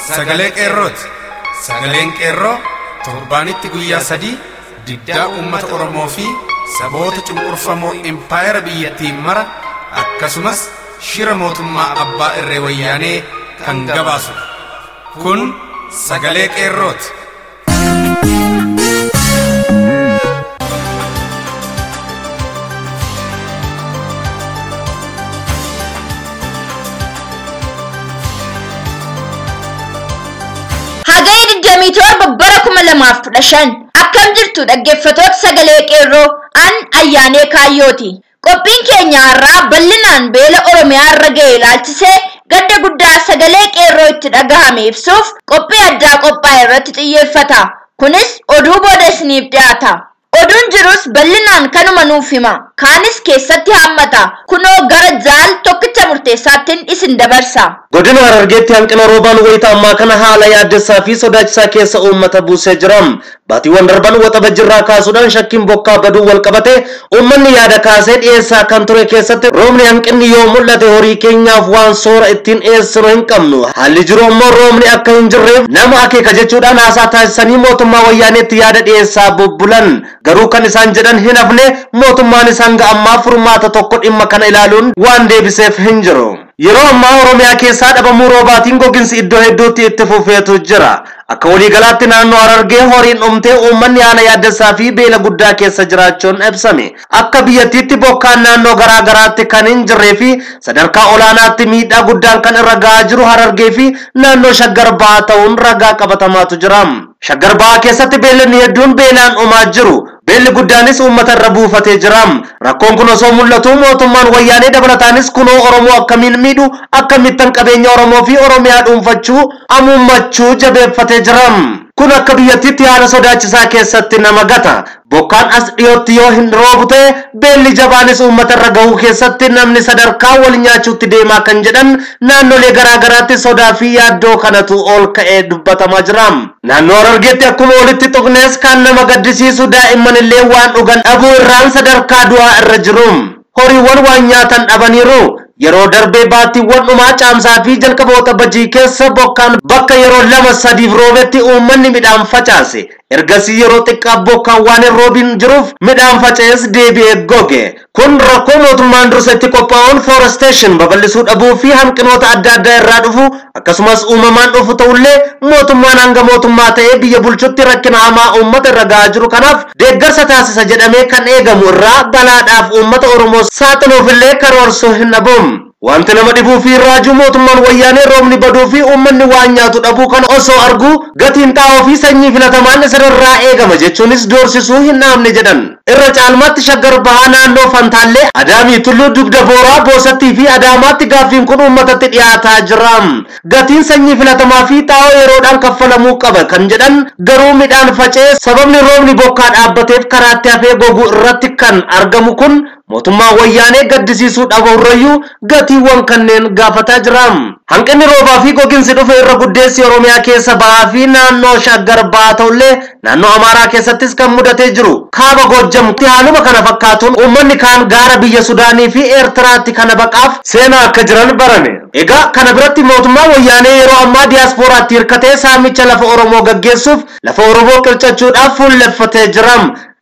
sagalee qeerrooti. Sagaleen qeerroo torbaanitti guyyaa 3 diddaa uummata Oromoo fi saboota cunqurfamoo impaayera biyyattiin mara akkasumas shira mootummaa abbaa irree wayyaanee kan gabaasu. Kun sagalee qeerrooti. Damitor babbara 2015 akkam jirtu dhaggeeffatoota sagalee qeerroo an ayyaanee kaayyooti. Qophiin keenya har'aa bal'inaan beela Oromiyaa irra ga'e ilaalchisee gadda guddaa sagalee qeerroo itti dhagahame ibsuuf qophii addaa qophaa'e irratti xiyyeeffata. Kunis oduu booda isiniif dhiyaata. Oduun jirus bal'inaan kanuma nuuf hima. Kaanis keessatti hammata. Kunoo gara jaal tokkicha murteessaattiin isin dabarsa. Godina Harargeetti hanqina roobaan wayita ammaa kana haala yaaddessaa fi sodaachisaa keessa uummata buusee jira. Baatiiwwan darban waxabajjirraa kaasuudhaan shakkiin bokkaa baduu wal qabate uummanni yaada kaasee dhiyeessaa kan ture keessatti roobni hanqinni yoo mul'ate horii keenyaaf waan soora ittiin dhiyeessinu hin qabnu. Haalli jiru immoo roobni akka hin jirreef nama akeeka jechuudhaan haasaa taasisanii mootummaa wayyaaneetti yaada dhiyeessaa bubbulan. Garuu kan isaan jedhan hin hafne mootummaan isaan ga'ammaa furmaata tokko dhimma kana ilaaluun waan deebiseef hin jiru. Yeroo ammaa Oromiyaa keessaa dhabamuu roobaatiin gogiinsi iddoo hedduutti itti fufeetu jira. Akka waliigalaatti naannoo Harargee horiin dhumtee uummanni haala yaaddessaa fi beela guddaa keessa jiraachuun ibsame. Akka biyyattiitti bokkaan naannoo garaa garaatti kan hin jirree fi sadarkaa olaanaatti miidhaa guddaan kan irra gahaa jiru Harargee fi naannoo Shaggar Bahaa ta'uun ragaa qabatamaatu jira. Shaggar Bahaa keessatti beellanni hedduun beelaan dhumaa jiru. Beelli guddaanis uummata irra buufatee jira. Rakkoon kun osoo mul'atu mootummaan wayyaanee dabalataanis kunoo Oromoo akkamiin miidhu akkamittan qabeenya Oromoo fi Oromiyaa dhuunfachuu amuummachuu jabeeffatee jira. Kun akka biyyattiitti haala sodaachisaa keessatti nama gata. Bokkaan as dhiyootti yoo hin roobu ta'e beelli jabaanis uummata irra gahuu keessatti namni sadarkaa wal nyaachuutti deemaa kan jedhan naannolee garaa garaatti sodaa fi yaaddoo kanatu ol ka'ee dubbatamaa jira. Naannoo Harargeetti akkuma walitti tuqnees kan nama gaddisiisu daa'imman illee waan dhugan dhabuu irraan sadarkaa du'aa irra jiru. Horiiwwan waan nyaatan dhabaniiru. Yeroo darbee baatiiwwan dhumaa caamsaa fi jalqaboota bajii keessa bokkaan bakka yeroo 2-3 roobetti uummanni midhaan facaase. Ergasii yeroo xiqqaa bokkaan waan hin roobin jiruuf midhaan faca'es deebi'ee goge. Kun rakkoo mootummaan dursa itti qophaa'uun forestation babal'isuu dhabuu fi hanqinoota adda addaa irraa dhufu akkasumas uumamaan dhufu ta'ullee mootummaan hanga mootummaa ta'ee biyya bulchutti rakkina hamaa uummata irra gahaa jiru kanaaf deeggarsa taasisa jedhamee kan eegamu irraa balaadhaaf uummata Oromoo saaxiluufillee karoorsuu hin dhabu. Wanti nama dhibuu fi raajuu mootummaan wayyaanee roobni baduu fi uummanni waan nyaatu dhabuu kana osoo argu gatiin xaa'oo fi sanyii filatamaan isarraa eegama jechuunis doorsisuu hin dhaabne jedhan. Irra caalmaatti Shaggar Bahaa naannoo Fantaallee, Adaamii, Tulluu Dugda Booraa, Boosattii fi Adaamaatti gaaffiin kun uummatatti dhiyaataa jira. Gatiin sanyii filatamaa fi xaa'oo yeroodhaan kaffalamuu qaba kan jedhan garuu midhaan faca'ee sababni roobni bokkaa dhaabbateef karaatti hafee goguu irratti kan argamu kun mootummaa wayyaanee gaddisiisuu dhabuurrayyuu gatiiwwan kanneen gaafataa jira. Hanqinni roobaa fi gogiinsi dhufe irra guddeessi Oromiyaa keessa bahaa fi naannoo Shaggar Bahaa ta'ullee naannoo Amaaraa keessattis kan mudatee jiru. Kaaba Goojjamtti haaluma kana fakkaatuun uummanni kaan gaara biyya Sudaanii fi Eertiraatti kana baqaaf seenaa akka jiran barame. Egaa kana biratti mootummaa wayyaanee yeroo ammaa diyaaspooraatti hirkatee saamicha lafa Oromoo gaggeessuuf lafa Oromoo qircachuudhaaf fuulleffatee jira.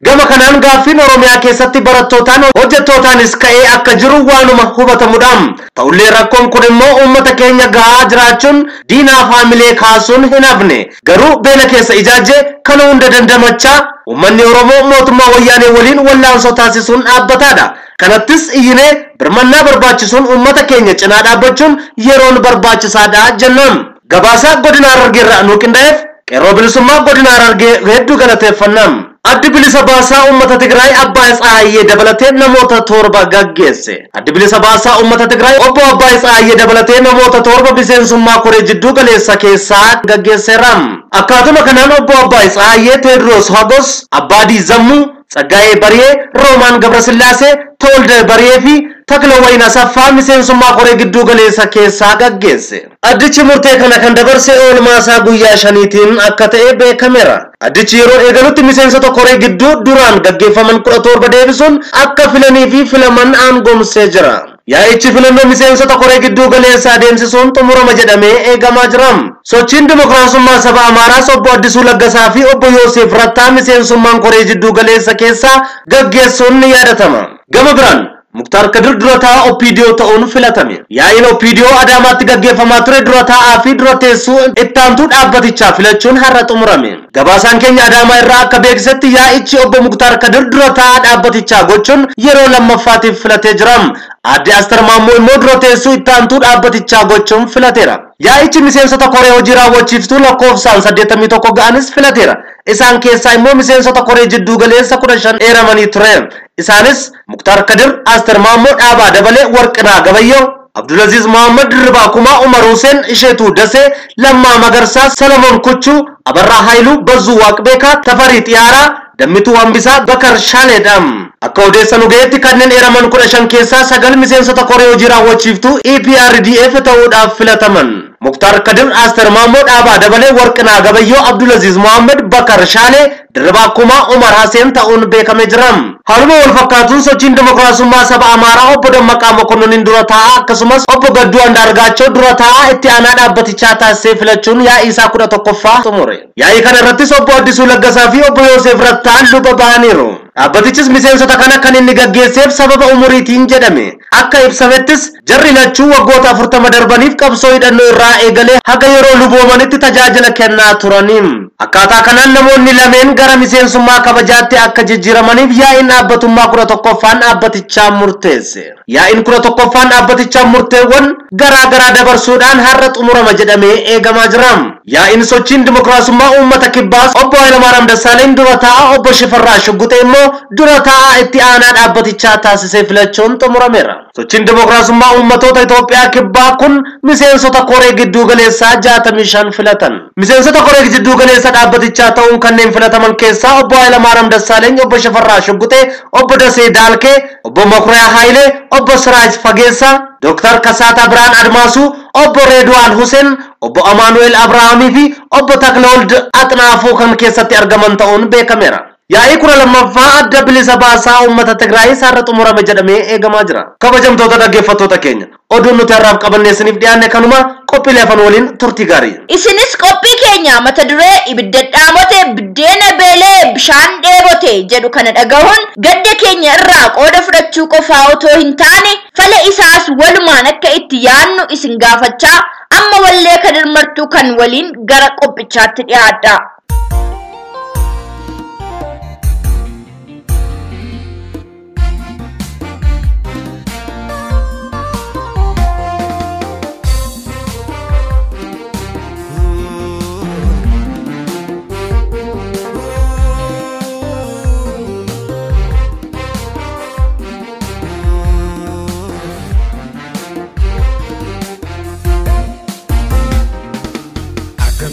Gama kanaan gaaffiin Oromiyaa keessatti barattootaan hojjettootaanis ka'ee akka jiru waanuma hubatamudha. Ta'ullee rakkoon kun immoo uummata keenya gahaa jiraachuun diinaa faamilee kaasuun hin hafne. Garuu beela keessa ijaajjee kana hunda dandamachaa uummanni Oromoo mootummaa wayyaanee waliin wallaansoo taasisuun dhaabbataadha. Kanattis iyyinee birmannaa barbaachisuun uummata keenya cinaa dhaabbachuun yeroon barbaachisaadha jennaan. Gabaasaa godina Harargeerraa nu qindaa'eef qeerroo bilisummaa godina Harargee hedduu galateeffannaa. Addi bilisa baasaa uummata Tigraay Abbaay Tsaayyee dabalatee namoota 7 gaggeesse. Addi bilisa baasaa uummata Tigraay obbo Abbaay Tsaayyee dabalatee namoota 7 miseensummaa koree jidduu galeessa keessaa gaggeesseera. Akkaatuma kanaan obbo Abbaay Tsaayyee Teediroos Hagos, Abbaadii Zammuu, Tsaggaayee Bariyee, Roomaan Gabrasillaasee, Tewolde Bariyee fi Taklawayna Asaffaa miseensummaa koree gidduu galeessa keessaa gaggeesse. Addichi murtee kana kan dabarse oolmaasaa guyyaa 5tiin akka ta'e beekameera. Addichi yeroo eegalutti miseensota koree gidduu duraan gaggeeffaman 17 deebisuun akka filanii fi filaman aangomsee jira. Yaa'ichi filannoo miseensota koree gidduu galeessaa deemsisuun xumurama jedhamee eegamaa jira. Sochiin dimokiraasummaa saba Amaaraas obbo Addisuu Laggasaa fi obbo Yoosef Rattaa miseensummaan koree gidduu galeessa keessaa gaggeessuun ni yaadatama. Gama biraan Muktaar Kadir durataa OPDO ta'uun filatame. Yaa'iin OPDO Adaamaatti gaggeeffamaa ture durataa fi durateessuu ittaantuu dhaabbatichaa filachuun har'a xumurame. Gabaasaan keenya Adaamaa irraa akka beeksisetti yaa'ichi obbo Muktaar Kadir durataa dhaabbatichaa gochuun yeroo lammaffaatiif filatee jira. Adde Aster Maammoo immoo durateessuu ittaantuu dhaabbatichaa gochuun filateera. Yaa'ichi miseensota koree hojii raawwachiiftuu lakkoofsaan 81 ga'anis filateera. Isaan keessaa immoo miseensota koree jidduu galeessa 15 eeramanii ture. Isaanis Muktaar Kadir, Aster Maammoo Dhaabaa Dabalee, Warqinaa Gabayyoo, Abdulaziz Muhammad Dirribaa Kumaa, Umar Hussein, Isheetuu Dasee, Lammaa Magarsaa, Salamoon Kuchuu, Abarraa Haayiluu, Bazzuu Waaqbeekaa, Tafarii Xiyaaraa, Dammituu Hambisaa, Bakar Shaaleedhaam. Akka odeessan ugeetti kanneen eeraman 15 keessaa 9 miseensota koree hojii raawwachiiftuu EPRDF ta'uudhaaf filataman. Muktaar Kadir, Aster Maammoo Dhaabaa Dabalee, Warqinaa Gabayyoo, Abdulaziz Muhammad, Bakar Shaalee, Dirribaa Kumaa, Umar Hussein ta'uun beekamee jira. Haaluma wal fakkaatuun sochiin dimokiraasummaa saba Amaaraa obbo Dammaqaa Mokonnonin dura taa'aa akkasumas obbo Gadduu Andaargaachoo dura taa'aa itti aanaa dhaabbatichaa taasisee filachuun yaa'ii isaa 11ffaa xumure. Yaa'ii kana irrattis obbo Addisuu Laggasaa fi obbo Yoosef Rattaan luba bahaniiru. Dhaabbatichis miseensota kana kan inni gaggeesseef sababa umuriitiin jedhame. Akka ibsamettis jarri lachuu waggoota 40 darbaniif qabsoo hidhannoo irraa eegalee haga yeroo luboomanitti tajaajila kennaa turaniim. Akkaataa kanaan namoonni lameen gara miseensummaa kabajaatti akka jijjiiramaniif yaa'iin dhaabbatummaa 11ffaan dhaabbatichaa murteesse. Yaa'iin 11ffaan dhaabbatichaa murteewwan garaa garaa dabarsuudhaan har'a xumurama jedhamee eegamaa jira. Yaa'iin sochiin dimokiraasummaa uummata kibbaas obbo Hayilamaariyaam Dassaaleny dura taa'aa, obbo Shifarraa Shuggutee immoo dura taa'aa itti aanaa dhaabbatichaa taasisee filachuun xumurameera. Sochiin dimokiraasummaa uummatoota Itoophiyaa kibbaa kun miseensota koree gidduu galeessaa 65 filatan. Miseensota koree gidduu galeessa dhaabbatichaa ta'uun kanneen filataman keessaa obbo Hayilamaariyaam Dassaaleny, obbo Shifarraa Shuggutee, obbo Dasee Daalkee, obbo Makuriyaa Haayilee, obbo Siraaj Fageessaa, Dr. Kasaataa Birhaan Admaasuu, obbo Reedwaan Hussein, obbo Amaanu'eel Abrahaamii fi obbo Taklawald Axnaafuu kan keessatti argaman ta'uun beekameera. Yaa'ii 12ffaa adda bilisa baasaa uummata Tigraay har'a xumurame jedhamee eegamaa jira. Kabajamtoota dhaggeeffattoota keenya, oduun nuti har'aaf qabannee isiniif dhiyaanne kanuma. Qophiilee afaan waliin turtii gaarii. Isinis qophii keenya mata duree ibidda dhaamote biddeena beelee bishaan dheebote jedhu kana dhagahuun gadda keenya irraa qooda fudhachuu qofaa otoo hin taane fala isaas walumaan akka itti yaannu isin gaafachaa amma wallee Kadir Martuu kan waliin gara qophichaatti dhiyaadha.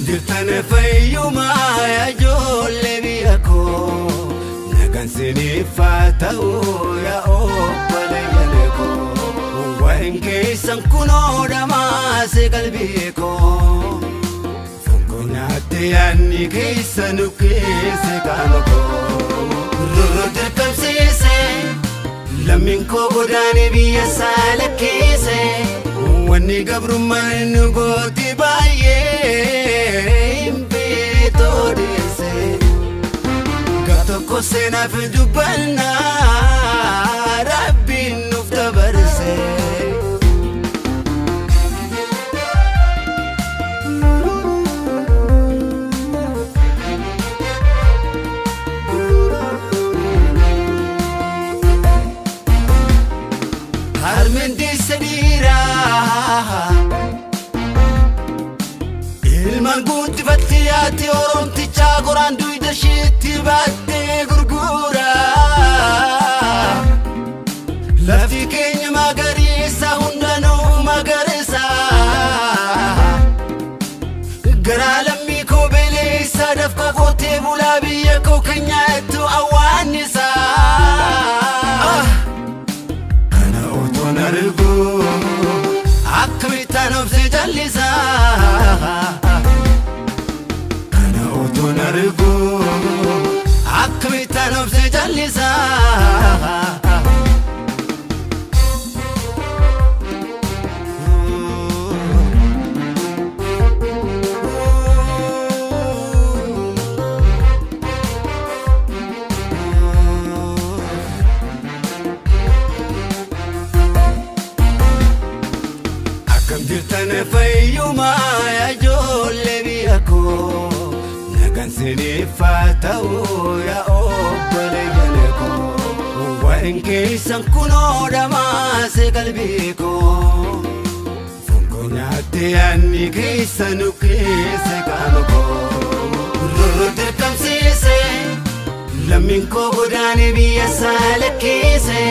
Jirtana fayyuma ya jolle biyako nagan sinifata ya opaleyaneko wainke sankuno damase kalbiko funkunate yanni keisanu kese kanoko rurudir kamsese laminko godane biya salakese wani gabruman goti baye Kosena fidubana Rabbi nufta barse Harmen di sedira Ilman gunti fattiyati oromti chagoran duida shiti batte gurgura Lafi kenya magarisa hundanu magarisa Gara lammi ko belesa dafka kote bula biya ko kenya etu awanisa Kana oto nargu akmita nofse jalisa Kana oto nargu akmita nofse jalisa Sinifatau ya obboleeyyaneko waan keessan kunoo dhamaase qalbiiko fonkonyaatti yaanni keessan keessa qaamako rorroo dirqamsiise lammiin koo godaane biyya isaa lakkiise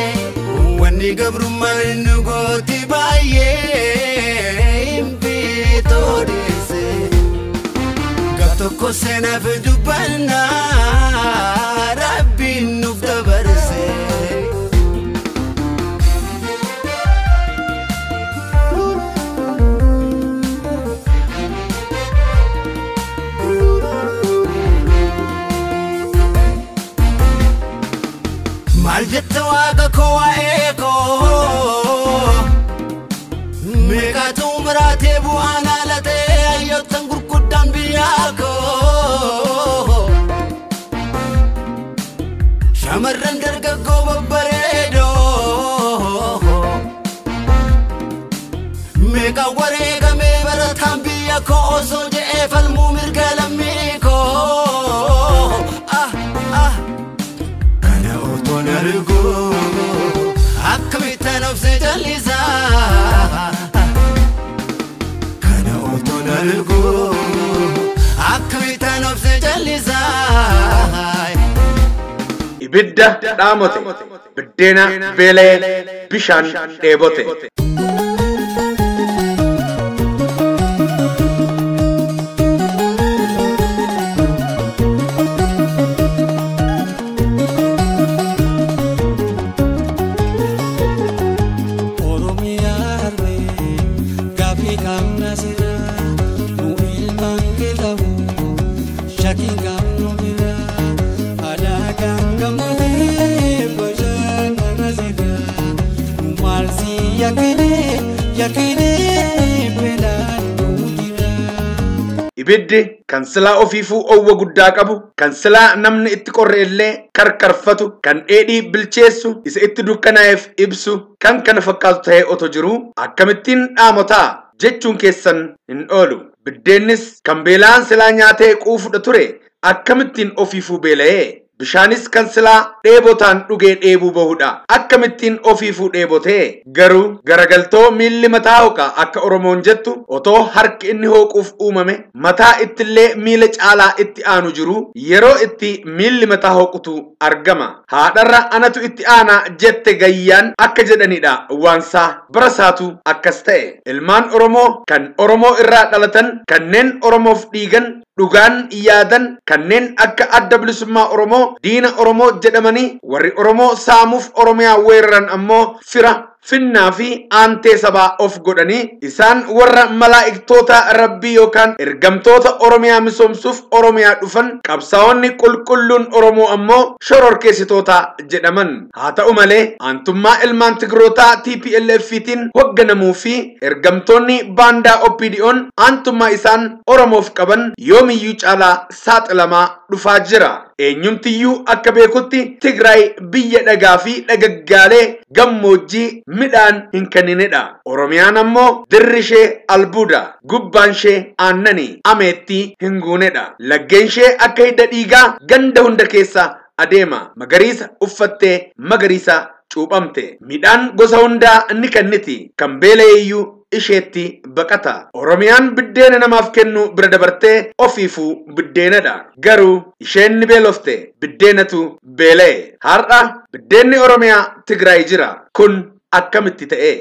wanni gabrummaan nu gooti baay'ee hin bitoodheesse toko sena fedubana rabbi nuf dabarse maljetta waga ko eko mega tumrate bu analate ayotan gurkudan biyako shamarran dargaggo babbareedo mega wareegame barataan biyako osoo je'ee falmuu mirga lammiiko kana otoon argu akkamitti nafsi jallisaa kana otoon argu akkamitti nafsi jallisaa ibidda dhaamote biddeena beelee bishaan dheebote. Ibiddi kan silaa ofiifuu owwa guddaa qabu kan silaa namni itti qorreellee karkarfatu kan dheedhii bilcheessu isa itti dukkanaa'eef ibsu kan kana fakkaatu ta'ee oto jiru akkamittiin dhaamotaa jechuun keessan hin oolu. Biddeennis kan beelaan silaa nyaatee quufudha ture akkamittiin ofiifuu beela'ee bishaanis kan silaa dheebotaan dhugee dheebuu bahudha akkamittiin ofiifuu dheebotee garuu garagaltoo miilli mataa hoqa akka Oromoon jettu otoo harki inni hooquuf uumame mataa ittillee miila caalaa itti aanu jiru yeroo itti miilli mataa hooqutu argama. Haadharra anatu itti aanaa jette gayyaan akka jedhanidha waansaa barasaatu akkas ta'e. Ilmaan Oromoo kan Oromoo irraa dhalatan kanneen Oromoof dhiigan dhugaan yaadan kanneen akka adda bilisummaa Oromoo diina Oromoo jedhamanii warri Oromoo saamuuf Oromiyaa weeraran ammoo fira finnaa fi aantee sabaa of godhanii isaan warra malaa'iktoota rabbii yookaan ergamtoota Oromiyaa misoomsuuf Oromiyaa dhufan qabsaa'onni qulqulluun Oromoo ammoo shororkeessitoota jedhaman. Haa ta'u malee aantummaa ilmaan Tigrootaa TPLF-tiin hogganamuu fi ergamtoonni baandaa OPDO'n aantummaa isaan Oromoof qaban yoomiyyuu caalaa saaxilamaa dhufaa jira. Eenyumtiyyuu akka beekutti Tigraay biyya dhagaa fi dhagaggaalee gammoojjii midhaan hin kenninedha. Oromiyaan ammoo dirri ishee albuuda, gubbaan ishee aannanii, ameettii hin guunedha. Laggeen ishee akka hidda dhiigaa ganda hunda keessa adeema. Magariisa uffattee magariisa cuuphamte. Midhaan gosa hundaa ni kenniti. Kan beela'eeyyuu isheetti baqata. Oromiyaan biddeena namaaf kennu bira dabartee ofiifuu biddeenadha. Garuu isheen ni beelofte biddeenatu beela'e. Har'a biddeenni Oromiyaa Tigraay jira. Kun akkamitti ta'e?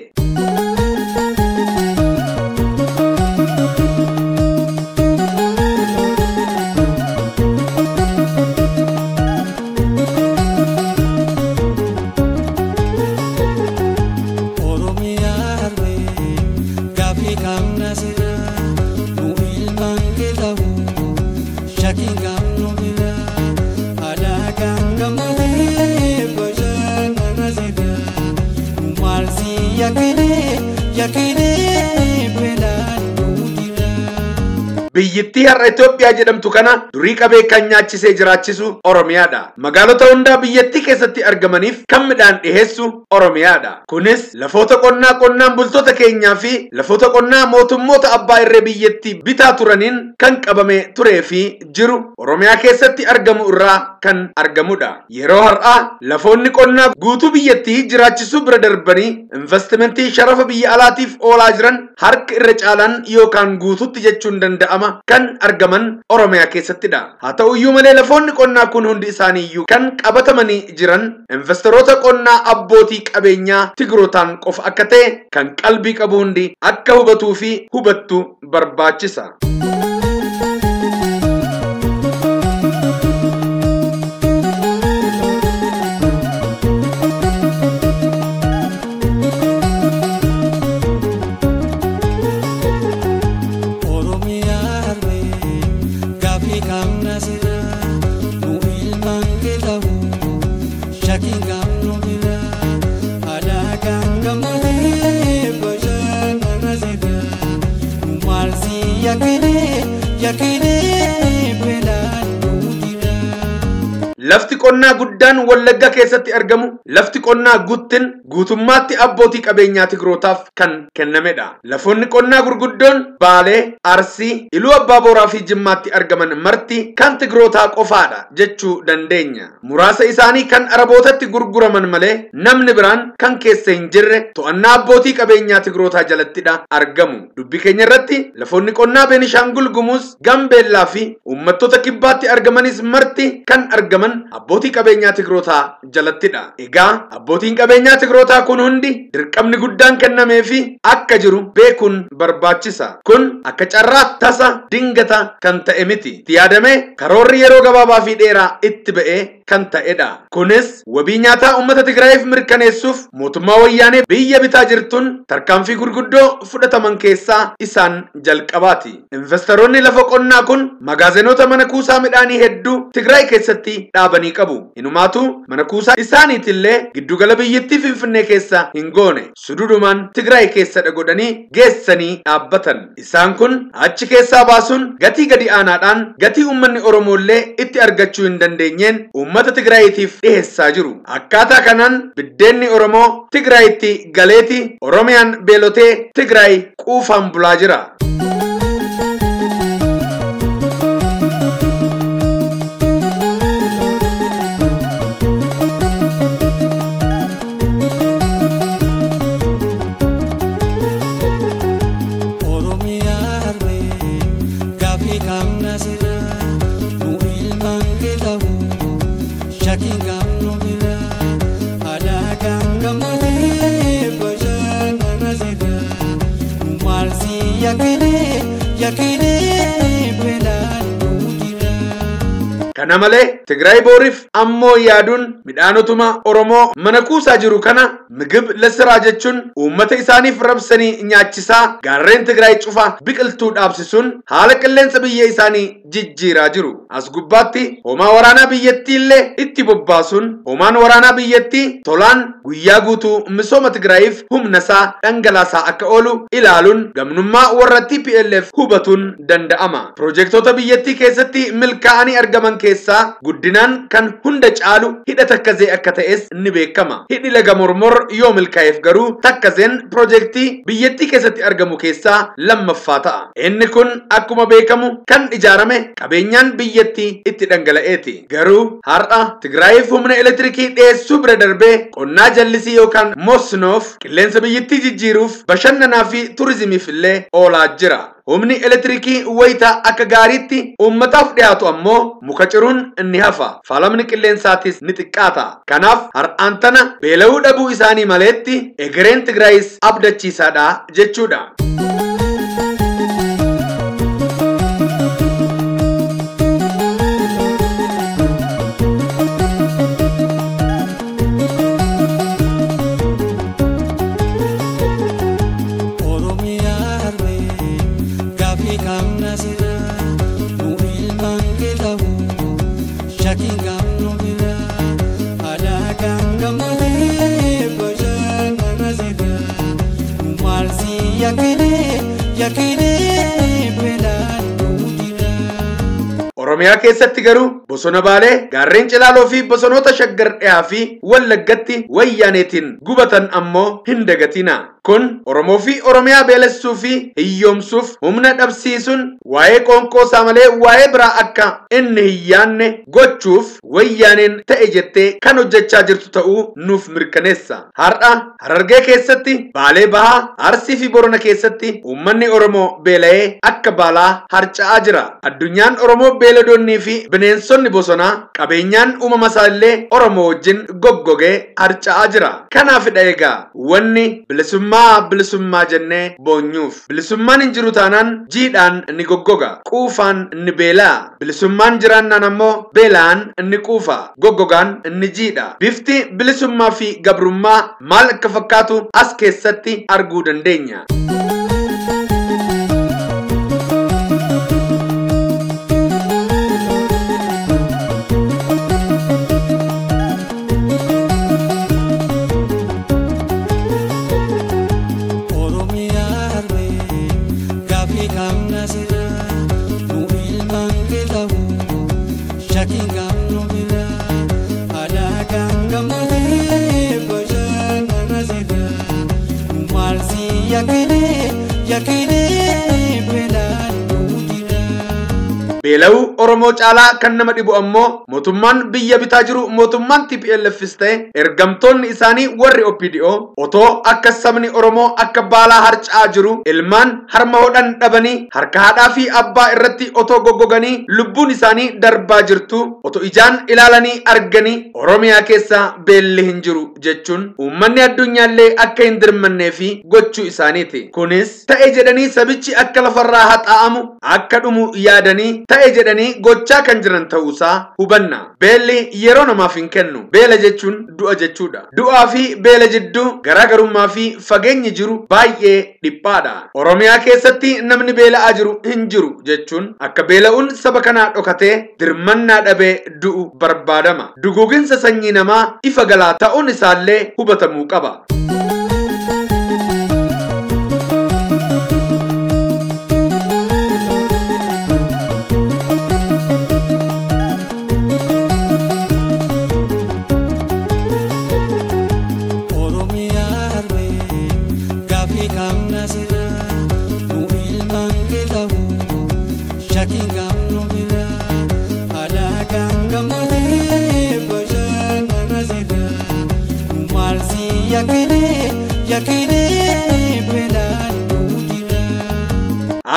biyyittii har'a Itoophiyaa jedhamtu kana durii qabee kan nyaachisee jiraachisu Oromiyaadha. Magaalota hundaa biyyattii keessatti argamaniif kan midhaan dhiheessu Oromiyaadha. Kunis lafoota qonnaa qonnaan bultoota keenyaa fi lafoota qonnaa mootummoota abbaa irree biyyattii bitaa turaniin kan qabame turee fi jiru Oromiyaa keessatti argamu irraa kan argamudha. Yeroo har'aa lafoonni qonnaa guutuu biyyattii jiraachisuu bira darbanii investimentii sharafa biyya alaatiif oolaa jiran harka irra caalaan yookaan guututti jechuun danda'ama kan argaman Oromiyaa keessattidha. Haa ta'u iyyuu malee lafoonni qonnaa kun hundi isaaniiyyuu kan qabatamanii jiran investoroota qonnaa abbootii qabeenyaa Tigrootaan qofa akka ta'e kan qalbii qabu hundi akka hubatuu fi hubattu barbaachisa. Lafti qonnaa guddaan Wallagga keessatti argamu lafti qonnaa guttin guutummaatti abbootii qabeenyaa Tigrootaaf kan kennamedha. Lafoonni qonnaa gurguddoon Baalee, Arsii, Iluu Abbaa Booraa fi Jimmaatti argaman marti kan Tigrootaa qofaadha jechuu dandeenya. Muraasa isaanii kan Arabootatti gurguraman malee namni biraan kan keessa hin jirre to'annaa abbootii qabeenyaa Tigrootaa jalattidha argamu. Dubbii keenya irratti lafoonni qonnaa Beenishaangul Gumuz, Gambeellaa fi uummattoota kibbaatti argamanis marti kan argaman abbootii qabeenyaa Tigrootaa jalattidha. Egaa abbootiin qabeenyaa Tigrootaa kun hundi dirqamni guddaan kennamee fi akka jiru beekuun barbaachisa. Kun akka carraa tasa dingata kan ta'e miti. Itti yaadamee karoorri yeroo gabaabaa fi dheeraa itti ba'ee kan ta'edha. Kunis wabii nyaataa uummata Tigraayiif mirkaneessuuf mootummaa wayyaanee biyya bitaa jirtuun tarkaanfii gurguddoo fudhataman keessaa isaan jalqabaati. Investoroonni lafa qonnaa kun magaazinoota mana kuusaa midhaanii hedduu Tigraay keessatti dhaabanii qabu. Inumaatu mana kuusaa isaaniitillee giddugala biyyattii Finfinnee keessa hin goone. Sududumaan Tigraay keessadha godhanii geessanii dhaabbatan. Isaan kun achi keessaa baasuun gatii gadi aanaadhaan gatii uummanni Oromoollee itti argachuu hin dandeenyeen uummata Tigraayiitiif dhiheessaa jiru. Akkaataa kanaan biddeenni Oromoo Tigraayitti galeeti Oromiyaan beelotee Tigraay quufaan bulaa jira. Kana malee Tigraay booriif ammoo yaaduun midhaanotuma Oromoo mana kuusaa jiru kana ምግብ ለስራ jechuun uummata isaaniif rabsanii nyaachisaa gaarreen Tigraay cufa biqiltuu dhaabsisuun haala qilleensa biyya isaanii jijjiiraa jiru. As gubbaatti hoomaa waraanaa biyyattii illee itti bobbaasuun hoomaan waraanaa biyyattii tolaan guyyaa guutuu misooma Tigraayiif humna isaa dhangalaasaa akka oolu ilaaluun gamnummaa warra TPLF hubatuun danda'ama. Piroojektota biyyattii keessatti milkaa'anii argaman keessaa guddinaan kan hunda caalu hidha takkazee akka ta'es ni beekama. Hidhi laga mormor yoo milkaa'eef garuu takkazeen piroojeektii biyyattii keessatti argamu keessaa lammaffaa ta'a. Inni kun akkuma beekamu kan ijaarame qabeenyaan biyyattii itti dhangala'eeti. Garuu har'a Tigraayiif humna elektirikii dhiyeessuu bira darbee qonnaa jallisii yookaan mosnoof qilleensa biyyattii jijjiiruuf bashannanaa fi turizimiif illee oolaa jira. Humni elektirikii wayita akka gaariitti uummataaf dhiyaatu ammoo muka ciruun inni hafa. Faalamni qilleensaatis ni xiqqaata. Kanaaf har'aan tana beela'uu dhabuu isaanii maleetti egereen Tigraayis abdachiisaadha jechuudha. Yakini, yakini, Oromiyaa keessatti garuu bosona Baalee, gaarreen Cilaaloo fi bosonoota Shaggar Dhiyaa fi Wallaggatti wayyaaneetiin gubatan ammoo hin dagatina. Kun Oromoo fi Oromiyaa beelessuu fi hiyyoomsuuf humna dhabsiisuun waa'ee qoonqoosaa malee waa'ee biraa akka inni hin yaanne gochuuf wayyaaneen ta'e jettee kan hojjechaa jirtu ta'uu nuuf mirkaneessa. Har'a Harargee keessatti, Baalee Bahaa, Arsii fi Borona keessatti uummanni Oromoo beela'ee akka baalaa harca'aa jira. Addunyaan Oromoo beeladoonnii fi bineensonni bosonaa qabeenyaan uumama isaa illee Oromoo wajjin goggogee harca'aa jira. Kanaafidha egaa wanni bilisummaa jennee boonyuuf. Bilisummaan hin jiru taanaan jiidhaan ni goggoga, quufaan ni beelaa. Bilisummaan jiraannaan ammoo beelaan ni quufa, goggogaan ni jiidha. Bifti bilisummaa fi gabrummaa maal akka fakkaatu as keessatti arguu dandeenya. Beela'uu Oromoo caalaa kan nama dhibu ammoo mootummaan biyya bitaa jiru mootummaan TPLFs ta'e ergamtoonni isaanii warri OPDO otoo akka sabni Oromoo akka baalaa harca'aa jiru ilmaan harma hodhan dhabanii harka haadhaa fi abbaa irratti otoo goggoganii lubbuun isaanii darbaa jirtu otoo ijaan ilaalanii arganii Oromiyaa keessa beelli hin jiru jechuun uummanni addunyaallee akka hin dirmannee fi gochuu isaaniiti. Kunis ta'e jedhanii sabichi akka lafarraa haxaa'amu akka dhumu yaadanii ta'e jedhanii gochaa kan jiran ta'uusaa hubanna. Beelli yeroo namaaf hin kennu. Beela jechuun du'a jechuudha. Du'aa fi beela jidduu garaagarummaa fi fageenyi jiru baay'ee dhiphaadha. Oromiyaa keessatti namni beela'aa jiru hin jiru jechuun akka beela'uun saba kanaa dhokatee dirmannaa dhabee du'u barbaadama. Duguuginsa sanyii namaa ifa galaa ta'uun isaallee hubatamuu qaba.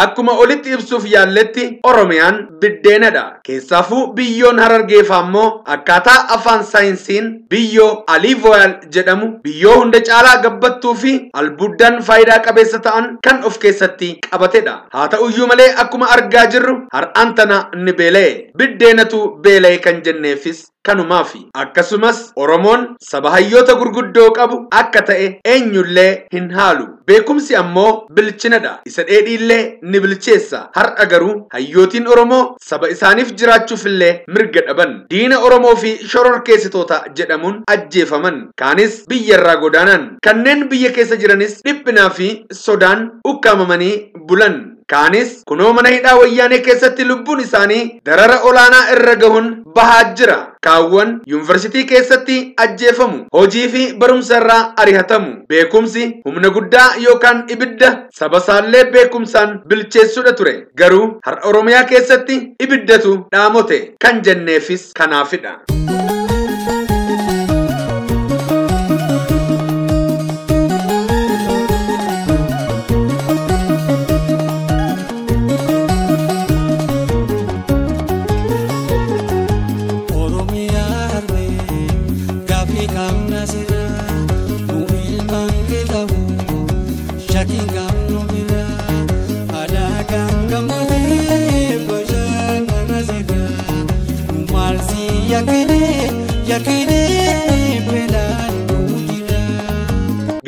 Akkuma olitti ibsuuf yaalletti Oromiyaan biddeenadha. Keessaafuu biyyoon Harargeefaa ammoo akkaataa afaan saayinsiin biyyoo aliivoyaal jedhamu biyyoo hunda caalaa gabbattuu fi albuuddaan faayidaa qabeessa ta'an kan of keessatti qabatedha. Haa ta'uyyuu malee akkuma argaa jirru har'aan tana ni beela'e. Biddeenatu beela'e kan jenneefis kanumaafi. Akkasumas Oromoon saba hayyoota gurguddoo qabu akka ta'e eenyullee hin haalu. Beekumsi ammoo bilchinadha. Isa dheedhiillee ni bilcheessa. Har'a garuu hayyootiin Oromoo saba isaaniif jiraachuufillee mirga dhaban. Diina Oromoo fi shororkeessitoota jedhamuun ajjeefaman. Kaanis biyyarraa godaanan. Kanneen biyya keessa jiranis dhiphinaa fi sodaan ukkaamamanii bulan. Kaanis kunoo mana hidhaa wayyaanee keessatti lubbuun isaanii darara olaanaa irra gahuun bahaa jira. Kaawwan yuunivarsiitii keessatti ajjeefamu. Hojii fi barumsa irraa arihatamu. Beekumsi humna guddaa yookaan ibidda saba isaallee beekumsaan bilcheessuudha ture. Garuu har'a Oromiyaa keessatti ibiddatu dhaamote kan jenneefis kanaafidha.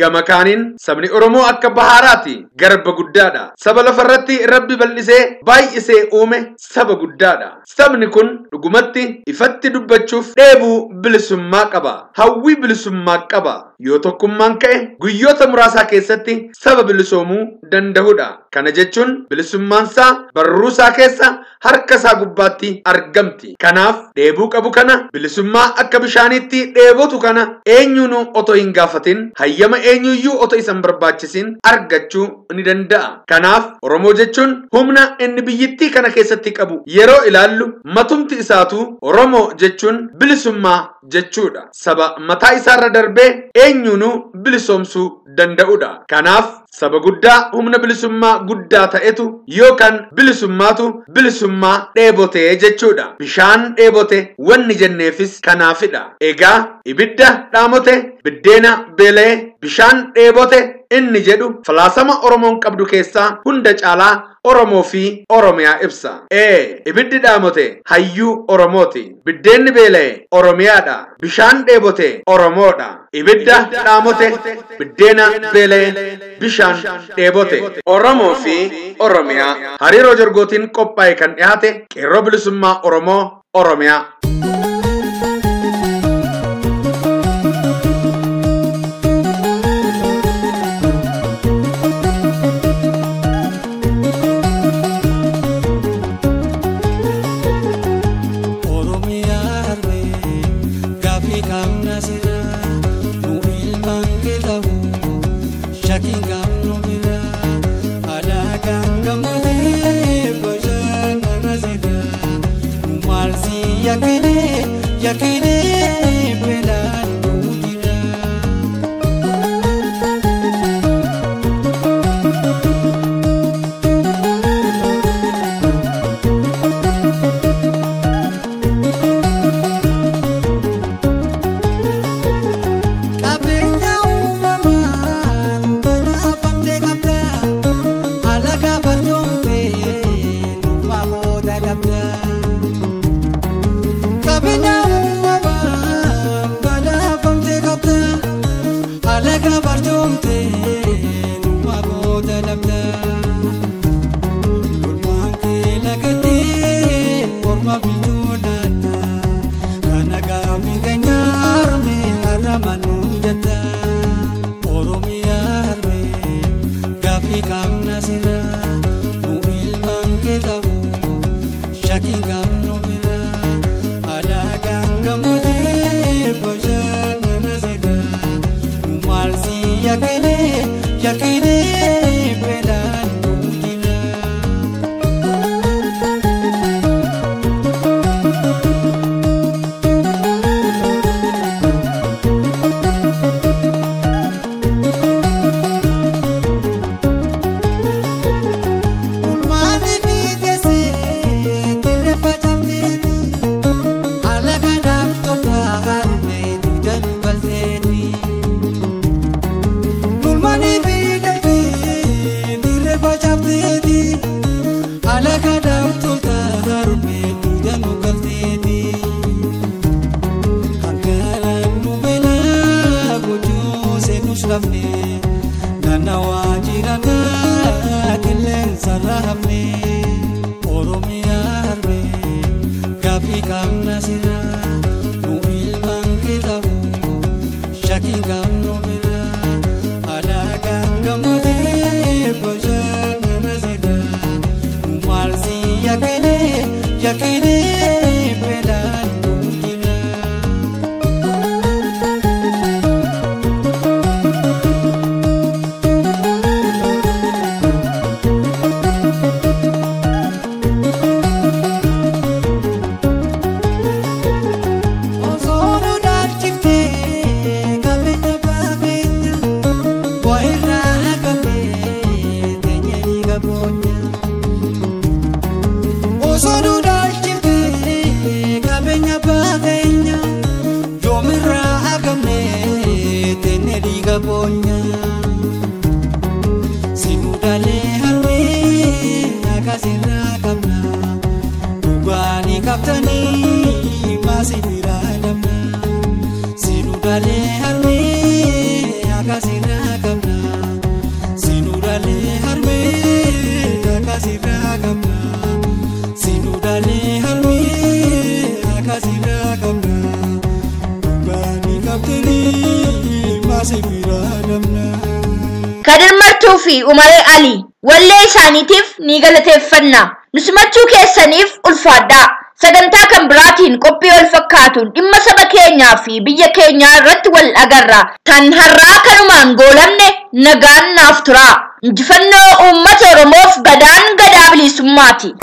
Gama kaaniin sabni Oromoo akka bahaaraati garba guddaadha. Saba lafarratti Rabbi bal'isee baay'isee uume saba guddaadha. Sabni kun dhugumatti ifatti dubbachuuf dheebuu bilisummaa qaba. Hawwii bilisummaa qaba. Yoo tokkummaan ka'e guyyoota muraasaa keessatti saba bilisoomuu danda'udha. Kana jechuun bilisummaansaa barruusaa keessa harka isaa gubbaatti argamti. Kanaaf dheebuu qabu kana bilisummaa akka bishaaniitti dheebotu kana eenyuunu otoo hin gaafatin hayyama eenyuyyuu otoo isan barbaachisin argachuu ni danda'a. Kanaaf Oromoo jechuun humna inni biyyittii kana keessatti qabu yeroo ilaallu matumti isaatu Oromoo jechuun bilisummaa jechuudha. Saba mataa isaarra darbee eenyuunu bilisoomsuu danda'udha. Kanaaf saba guddaa humna bilisummaa guddaa ta'etu yookaan bilisummaatu bilisummaa dheebote jechuudha. Bishaan dheebote wanni jenneefis kanaafidha. Egaa ibidda dhaamote biddeena beela'ee bishaan dheebote inni jedhu falaasama Oromoon qabdu keessaa hunda caalaa Oromoo fi Oromiyaa ibsa. Ibiddi dhaamote hayyuu Oromooti. Biddeenni beela'e Oromiyaadha. Bishaan dheebote Oromoodha. Ibidda dhaamote biddeena beela'e bishaan dheebote. Oromoo fi Oromiyaa hariiroo jorgootiin qophaa'e kan dhiyaate qeerroo bilisummaa Oromoo Oromiyaa. Kadir Martuu fi Umar Ali wallee isaaniitiif ni galateeffanna. Nusumachuu keessaniif ulfaadhaa. Sagantaa kan biraatiin qophii wal fakkaatuun dhimma saba keenyaa fi biyya keenyaa irratti wal agarra. Tan har'aa kanumaan goolamne nagaan naaf turaa. Injifannoo uummata Oromoof. Badaan Gadaa Bilisummaati.